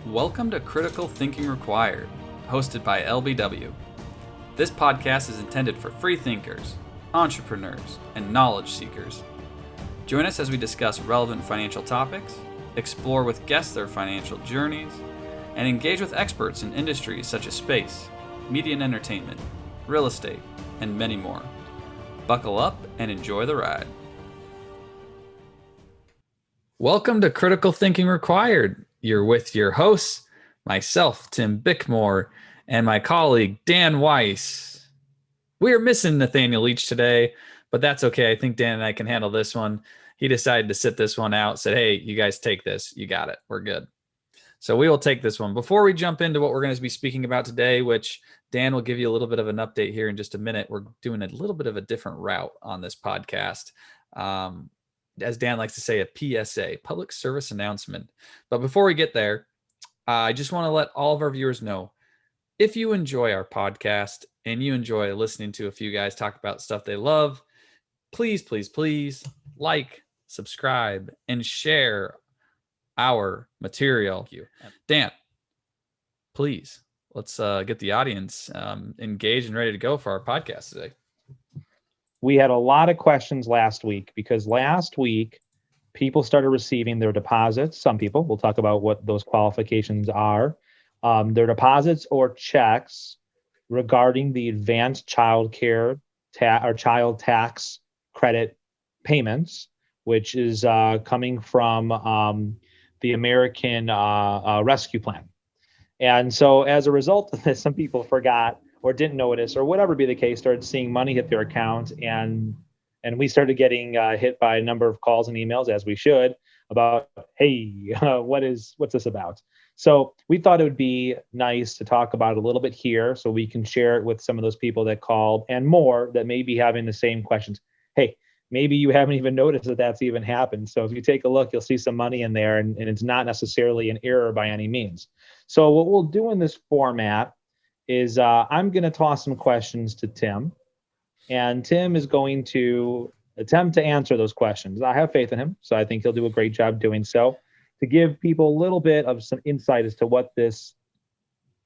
Welcome to Critical Thinking Required, hosted by LBW. This podcast is intended for free thinkers, entrepreneurs, and knowledge seekers. Join us as we discuss relevant financial topics, explore with guests their financial journeys, and engage with experts in industries such as space, media and entertainment, real estate, and many more. Buckle up and enjoy the ride. Welcome to Critical Thinking Required. You're with your hosts, myself, Tim Bickmore, and my colleague, Dan Weiss. We are missing Nathaniel Leach today, but that's okay. I think Dan and I can handle this one. He decided to sit this one out, said, hey, you guys take this. You got it. We're good. So we will take this one. Before we jump into what we're going to be speaking about today, which Dan will give you a little bit of an update here in just a minute, we're doing a little bit of a different route on this podcast. As Dan likes to say, a PSA, public service announcement. But before we get there, I just want to let all of our viewers know, if you enjoy our podcast and you enjoy listening to a few guys talk about stuff they love, please like, subscribe, and share our material. Thank you. Dan, please, let's get the audience engaged and ready to go for our podcast today. We had a lot of questions last week because last week people started receiving their deposits. Some people, we'll talk about what those qualifications are, their deposits or checks regarding the advanced child care or child tax credit payments, which is coming from the American Rescue Plan. And so as a result of this, some people forgot or didn't notice, or whatever be the case, started seeing money hit their account, and we started getting hit by a number of calls and emails, as we should, about, hey, what's this about? So we thought it would be nice to talk about it a little bit here, so we can share it with some of those people that called and more that may be having the same questions. Hey, maybe you haven't even noticed that that's even happened. So if you take a look, you'll see some money in there, and it's not necessarily an error by any means. So what we'll do in this format is I'm going to toss some questions to Tim, and Tim is going to attempt to answer those questions. I have faith in him, so I think he'll do a great job doing so, to give people a little bit of some insight as to what this,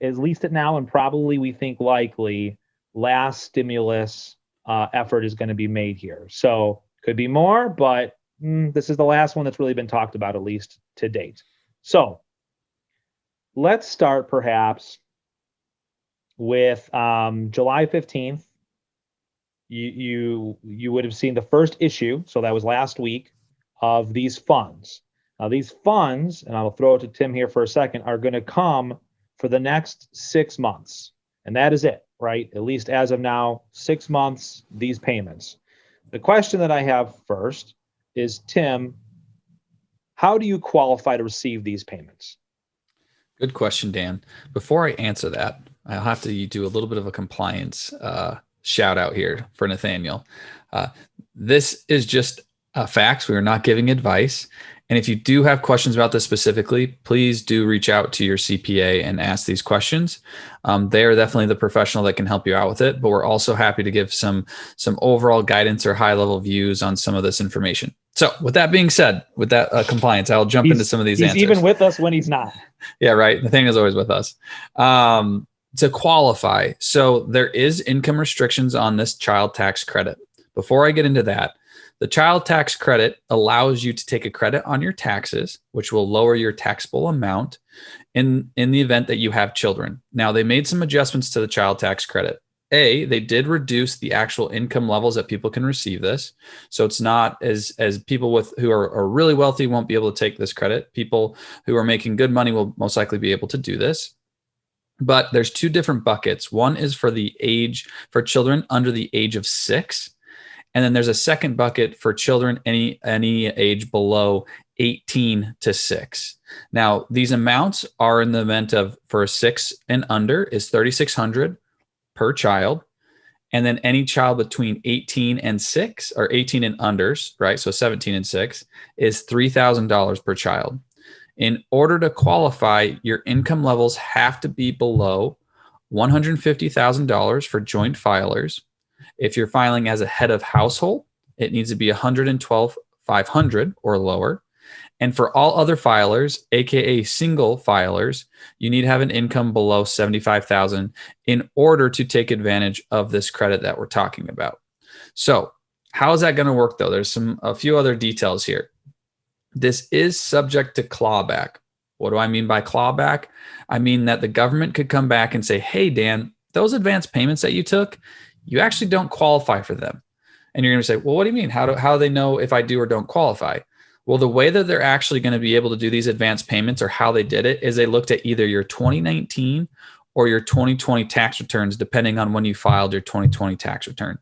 at least at now, and probably we think likely, last stimulus effort is going to be made here. So could be more, but this is the last one that's really been talked about, at least to date. So let's start perhaps with July 15th. You would have seen the first issue, so that was last week, of these funds. Now these funds, and I'll throw it to Tim here for a second, are going to come for the next 6 months. And that is it, right? At least as of now, 6 months, these payments. The question that I have first is, Tim, how do you qualify to receive these payments? Good question, Dan. Before I answer that, I'll have to do a little bit of a compliance shout out here for Nathaniel. This is just facts. We are not giving advice. And if you do have questions about this specifically, please do reach out to your CPA and ask these questions. They are definitely the professional that can help you out with it, but we're also happy to give some overall guidance or high level views on some of this information. So with that being said, with that compliance, I'll jump into some of these answers. He's even with us when he's not. Yeah, right. Nathaniel's always with us. To qualify, so there is income restrictions on this child tax credit. Before I get into that, the child tax credit allows you to take a credit on your taxes, which will lower your taxable amount in the event that you have children. Now, they made some adjustments to the child tax credit. They did reduce the actual income levels that people can receive this. So it's not as people who are really wealthy won't be able to take this credit. People who are making good money will most likely be able to do this. But there's two different buckets. One is for children under the age of 6. And then there's a second bucket for children any age below 18 to 6. Now, these amounts are in the event of, for 6 and under is $3,600 per child. And then any child between 18 and 6, or 18 and unders, right? So 17 and 6 is $3,000 per child. In order to qualify, your income levels have to be below $150,000 for joint filers. If you're filing as a head of household, it needs to be $112,500 or lower. And for all other filers, aka single filers, you need to have an income below 75,000 in order to take advantage of this credit that we're talking about. So, how is that going to work though? There's a few other details here. This is subject to clawback. What do I mean by clawback? I mean that the government could come back and say, "Hey Dan, those advance payments that you took, you actually don't qualify for them." And you're going to say, "Well, what do you mean? How do they know if I do or don't qualify?" Well, the way that they're actually going to be able to do these advance payments, or how they did it, is they looked at either your 2019 or your 2020 tax returns, depending on when you filed your 2020 tax return.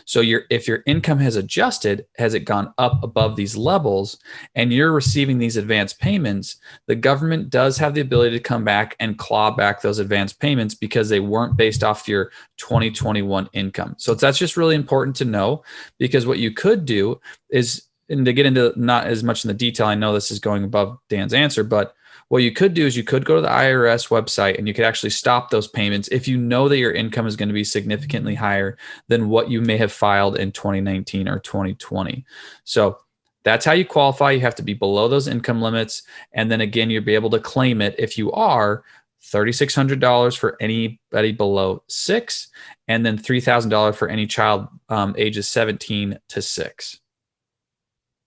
So if your income has adjusted, has it gone up above these levels, and you're receiving these advance payments, the government does have the ability to come back and claw back those advance payments because they weren't based off your 2021 income. So that's just really important to know, because what you could do is, and to get into not as much in the detail, I know this is going above Dan's answer, but what you could do is you could go to the IRS website and you could actually stop those payments if you know that your income is going to be significantly higher than what you may have filed in 2019 or 2020. So that's how you qualify. You have to be below those income limits. And then again, you'll be able to claim it if you are $3,600 for anybody below 6, and then $3,000 for any child ages 17 to 6.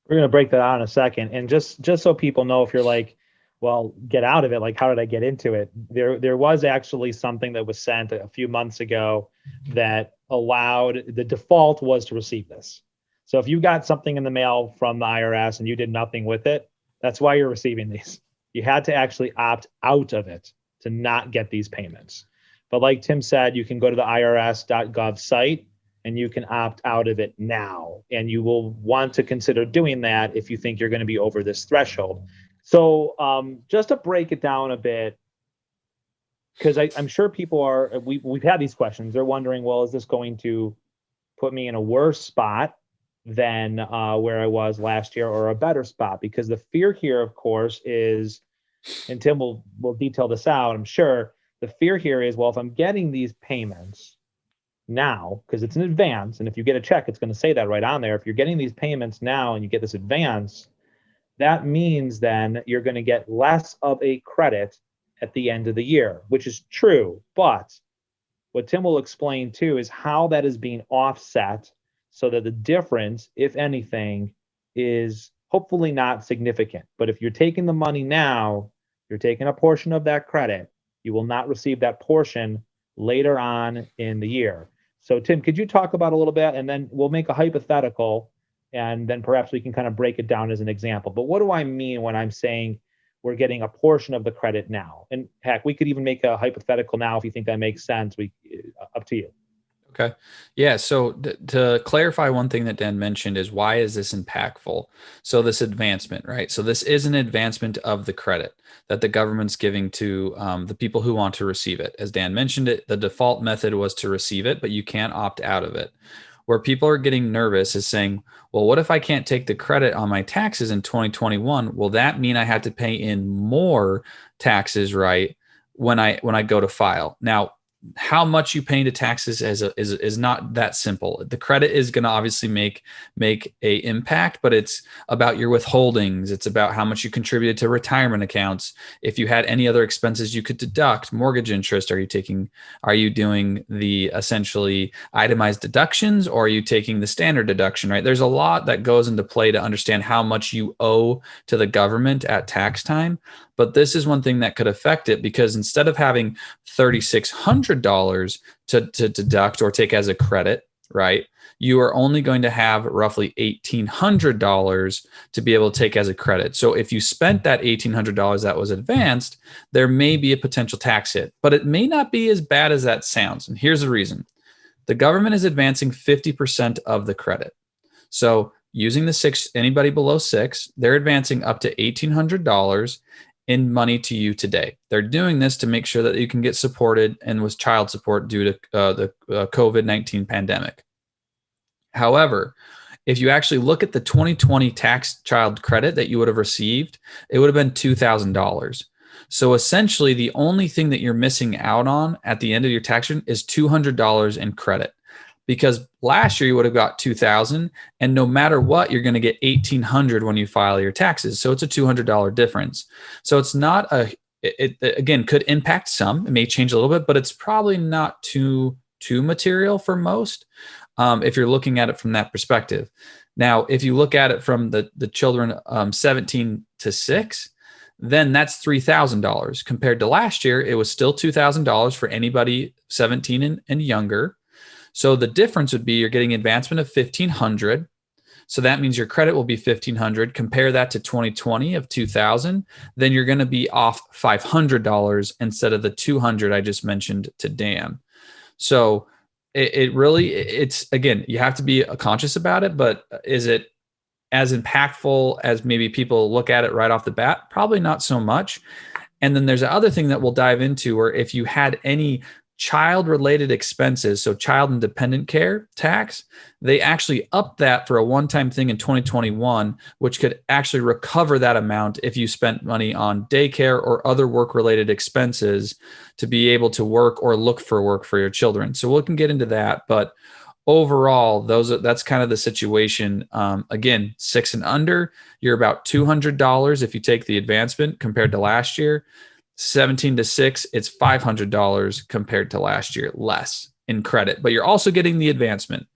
We're going to break that out in a second. And just so people know, if you're like, well, get out of it, like, how did I get into it? There was actually something that was sent a few months ago that allowed, the default was to receive this. So if you got something in the mail from the IRS and you did nothing with it, that's why you're receiving these. You had to actually opt out of it to not get these payments. But like Tim said, you can go to the irs.gov site and you can opt out of it now. And you will want to consider doing that if you think you're going to be over this threshold. So just to break it down a bit, because I'm sure people are, we've had these questions. They're wondering, well, is this going to put me in a worse spot than where I was last year, or a better spot? Because the fear here, of course, is, and Tim will detail this out, I'm sure, the fear here is, well, if I'm getting these payments now, because it's in advance, and if you get a check, it's going to say that right on there. If you're getting these payments now and you get this advance, that means then you're going to get less of a credit at the end of the year, which is true. But what Tim will explain too is how that is being offset so that the difference, if anything, is hopefully not significant. But if you're taking the money now, you're taking a portion of that credit. You will not receive that portion later on in the year. So Tim, could you talk about a little bit, and then we'll make a hypothetical, and then perhaps we can kind of break it down as an example. But what do I mean when I'm saying we're getting a portion of the credit now? And heck, we could even make a hypothetical now if you think that makes sense. Up to you. Okay. Yeah. So to clarify, one thing that Dan mentioned is, why is this impactful? So this advancement, right? So this is an advancement of the credit that the government's giving to the people who want to receive it. As Dan mentioned it, the default method was to receive it, but you can't opt out of it. Where people are getting nervous is saying, well, what if I can't take the credit on my taxes in 2021? Will that mean I have to pay in more taxes, right, when I go to file? Now, how much you pay into taxes is not that simple. The credit is going to obviously make a impact, but it's about your withholdings. It's about how much you contributed to retirement accounts. If you had any other expenses you could deduct, mortgage interest, are you doing the essentially itemized deductions, or are you taking the standard deduction, right? There's a lot that goes into play to understand how much you owe to the government at tax time. But this is one thing that could affect it, because instead of having $3,600 to deduct or take as a credit, right, you are only going to have roughly $1,800 to be able to take as a credit. So if you spent that $1,800 that was advanced, there may be a potential tax hit, but it may not be as bad as that sounds. And here's the reason. The government is advancing 50% of the credit. So using the 6, anybody below 6, they're advancing up to $1,800 in money to you today. They're doing this to make sure that you can get supported and with child support due to the COVID-19 pandemic. However, if you actually look at the 2020 tax child credit that you would have received, it would have been $2,000. So essentially, the only thing that you're missing out on at the end of your tax return is $200 in credit. because last year you would have got 2,000, and no matter what, you're going to get 1,800 when you file your taxes. So it's a $200 difference. So it's not it again could impact some. It may change a little bit, but it's probably not too material for most, if you're looking at it from that perspective. Now, if you look at it from the children 17 to 6, then that's $3,000 compared to last year. It was still $2,000 for anybody 17 and younger. So the difference would be you're getting advancement of 1,500. So that means your credit will be 1,500. Compare that to 2020 of 2,000. Then you're going to be off $500 instead of the 200 I just mentioned to Dan. So it's again, you have to be conscious about it, but is it as impactful as maybe people look at it right off the bat? Probably not so much. And then there's another thing that we'll dive into, where if you had any child related expenses, so child and dependent care tax, they actually upped that for a one-time thing in 2021, which could actually recover that amount if you spent money on daycare or other work related expenses to be able to work or look for work for your children. So we can get into that, but overall, that's kind of the situation. Again, 6 and under, you're about $200 if you take the advancement compared to last year. 17 to 6, it's $500 compared to last year less in credit, but you're also getting the advancement.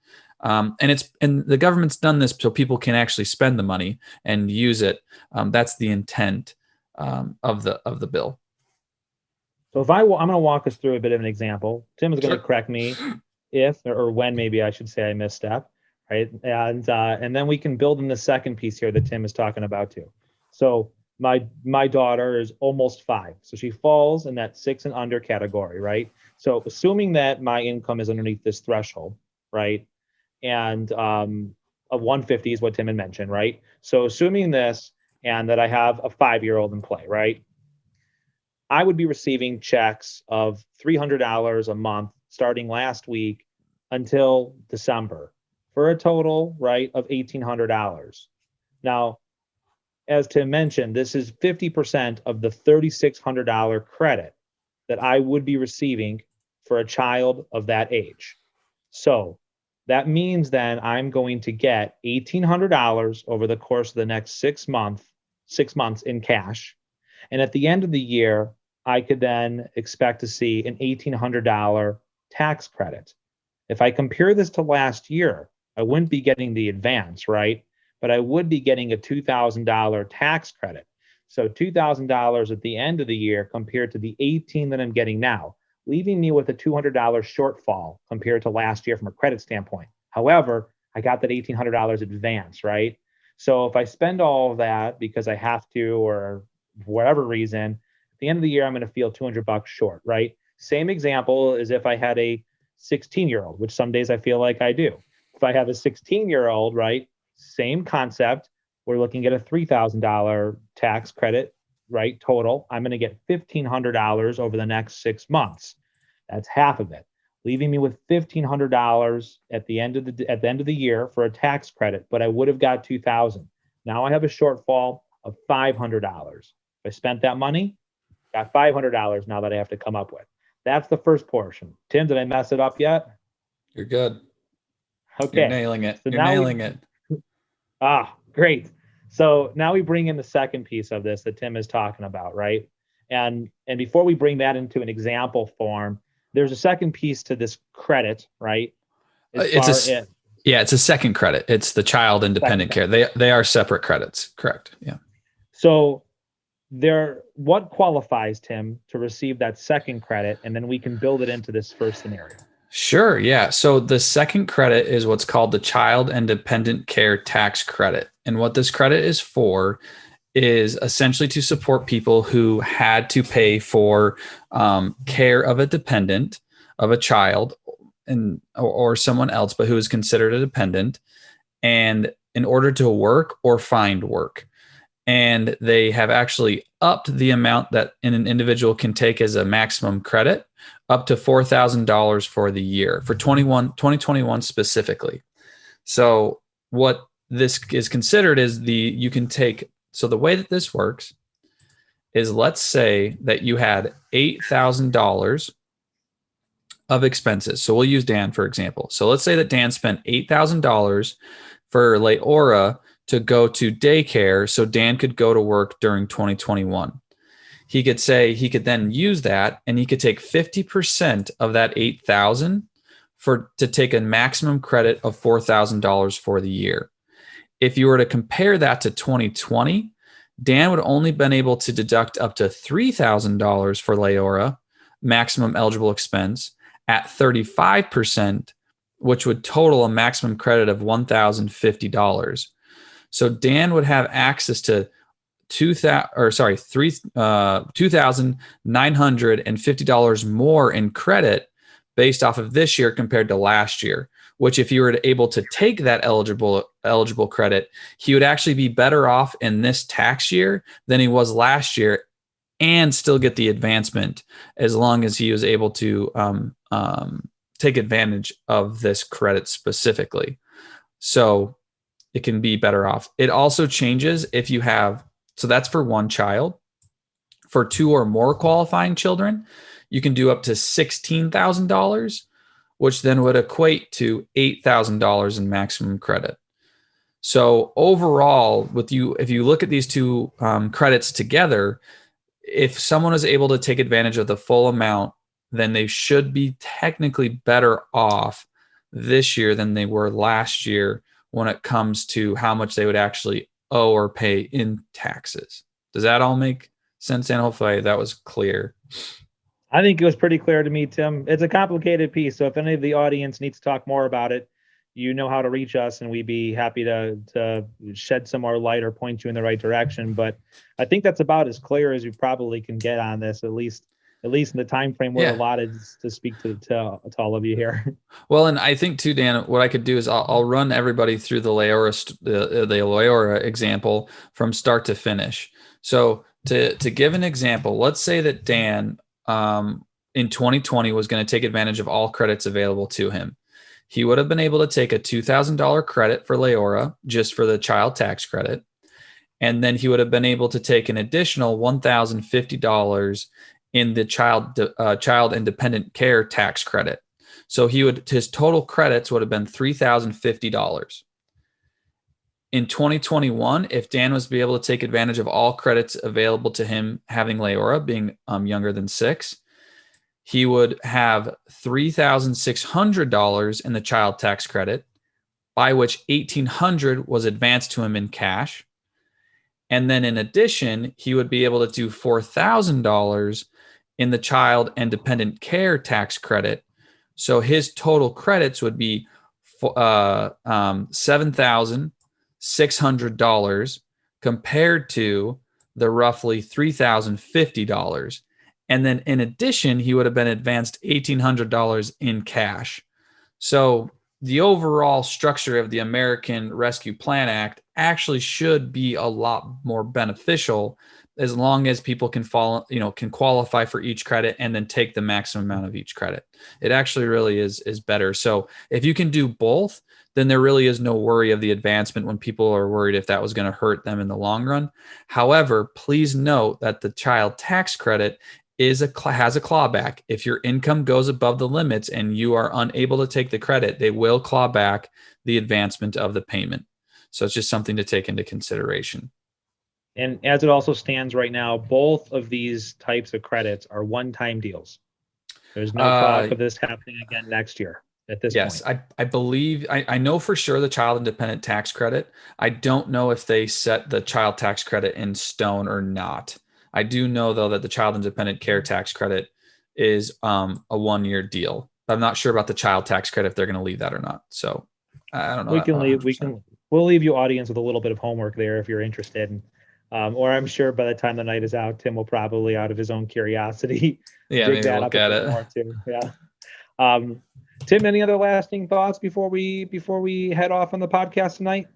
And the government's done this so people can actually spend the money and use it. That's the intent of the bill. So I'm going to walk us through a bit of an example. Tim is going to correct me if or when maybe I should say I misstep, right? And then we can build in the second piece here that Tim is talking about too. So my daughter is almost 5, so she falls in that 6 and under category, right? So assuming that my income is underneath this threshold, right, and of 150 is what Tim had mentioned, right? So assuming this, and that I have a 5-year-old in play, right, I would be receiving checks of $300 a month starting last week until December for a total, right, of $1,800. Now, as Tim mentioned, this is 50% of the $3,600 credit that I would be receiving for a child of that age. So that means then I'm going to get $1,800 over the course of the next 6 months in cash. And at the end of the year, I could then expect to see an $1,800 tax credit. If I compare this to last year, I wouldn't be getting the advance, right? But I would be getting a $2,000 tax credit. So $2,000 at the end of the year compared to the $18,000 that I'm getting now, leaving me with a $200 shortfall compared to last year from a credit standpoint. However, I got that $1,800 advance, right? So if I spend all of that because I have to, or for whatever reason, at the end of the year, I'm going to feel $200 short, right? Same example as if I had a 16-year-old, which some days I feel like I do. If I have a 16-year-old, right, same concept. We're looking at a $3,000 tax credit, right? Total. I'm going to get $1,500 over the next 6 months. That's half of it, leaving me with $1,500 at the end of the year for a tax credit. But I would have got $2,000. Now I have a shortfall of $500. If I spent that money, got $500 now that I have to come up with. That's the first portion. Tim, did I mess it up yet? You're good. Okay. You're nailing it. So You're nailing it. Great. So now we bring in the second piece of this that Tim is talking about, right? And before we bring that into an example form, there's a second piece to this credit, right? It's a second credit. It's the child and dependent care. They are separate credits. Correct. Yeah. So what qualifies, Tim, to receive that second credit, and then we can build it into this first scenario. Sure. Yeah. So the second credit is what's called the child and dependent care tax credit. And what this credit is for is essentially to support people who had to pay for care of a dependent, of a child, or someone else, but who is considered a dependent, and in order to work or find work. And they have actually upped the amount that an individual can take as a maximum credit up to $4,000 for the year, for 2021 specifically. So what this is considered is you can take, so the way that this works is, let's say that you had $8,000 of expenses. So we'll use Dan for example. So let's say that Dan spent $8,000 for Leora to go to daycare so Dan could go to work during 2021. He could say he could then use that and he could take 50% of that 8,000 to take a maximum credit of $4,000 for the year. If you were to compare that to 2020, Dan would only been able to deduct up to $3,000 for Leora, maximum eligible expense, at 35%, which would total a maximum credit of $1,050. So Dan would have access to $2,950 more in credit based off of this year compared to last year, which if you were able to take that eligible credit, he would actually be better off in this tax year than he was last year and still get the advancement as long as he was able to take advantage of this credit specifically. So it can be better off. It also changes if you have, so that's for one child. For two or more qualifying children, you can do up to $16,000, which then would equate to $8,000 in maximum credit. So overall, if you look at these two credits together, if someone is able to take advantage of the full amount, then they should be technically better off this year than they were last year when it comes to how much they would actually owe or pay in taxes. Does that all make sense? And hopefully that was clear. I think it was pretty clear to me, Tim. It's a complicated piece. So if any of the audience needs to talk more about it, you know how to reach us, and we'd be happy to shed some more light or point you in the right direction. But I think that's about as clear as you probably can get on this, at least in the time frame we're allotted to speak to all of you here. Well, and I think too, Dan, what I could do is I'll run everybody through the Leora example from start to finish. So to give an example, let's say that Dan in 2020 was going to take advantage of all credits available to him. He would have been able to take a $2,000 credit for Leora just for the child tax credit. And then he would have been able to take an additional $1,050 in the child independent care tax credit. So his total credits would have been $3,050. In 2021, if Dan was to be able to take advantage of all credits available to him having Leora, being younger than 6, he would have $3,600 in the child tax credit, by which $1,800 was advanced to him in cash. And then in addition, he would be able to do $4,000 in the child and dependent care tax credit. So his total credits would be $7,600 compared to the roughly $3,050. And then in addition, he would have been advanced $1,800 in cash. So the overall structure of the American Rescue Plan Act actually should be a lot more beneficial as long as people can qualify for each credit and then take the maximum amount of each credit. It actually really is better. So if you can do both, then there really is no worry of the advancement when people are worried if that was going to hurt them in the long run. However, please note that the child tax credit has a clawback. If your income goes above the limits and you are unable to take the credit, they will claw back the advancement of the payment. So it's just something to take into consideration. And as it also stands right now, both of these types of credits are one-time deals. There's no talk of this happening again next year at this point. Yes, I believe, I know for sure the child independent tax credit. I don't know if they set the child tax credit in stone or not. I do know, though, that the child independent care tax credit is a 1-year deal. I'm not sure about the child tax credit if they're going to leave that or not. So I don't know. We'll leave you audience with a little bit of homework there if you're interested. Or I'm sure by the time the night is out, Tim will probably, out of his own curiosity, dig that up a bit more too. Yeah. Tim, any other lasting thoughts before we head off on the podcast tonight?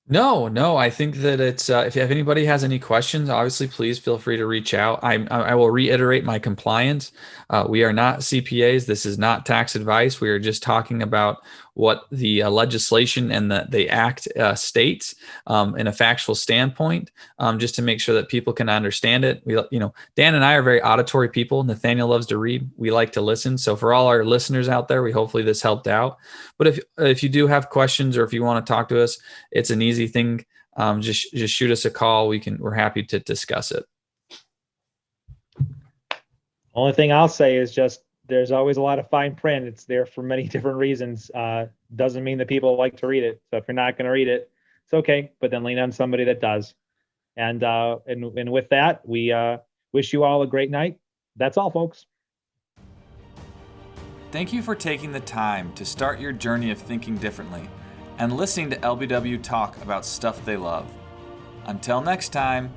No. I think that it's if anybody has any questions, obviously please feel free to reach out. I will reiterate my compliance. We are not CPAs. This is not tax advice. We are just talking about what the legislation and the act states in a factual standpoint, just to make sure that people can understand it. Dan and I are very auditory people. Nathaniel loves to read. We like to listen. So for all our listeners out there, we hopefully this helped out. But if you do have questions, or if you want to talk to us, it's an easy thing. Just shoot us a call. We're happy to discuss it. Only thing I'll say is just there's always a lot of fine print. It's there for many different reasons. Doesn't mean that people like to read it. So if you're not going to read it, it's okay. But then lean on somebody that does. And with that, we wish you all a great night. That's all, folks. Thank you for taking the time to start your journey of thinking differently and listening to LBW talk about stuff they love. Until next time.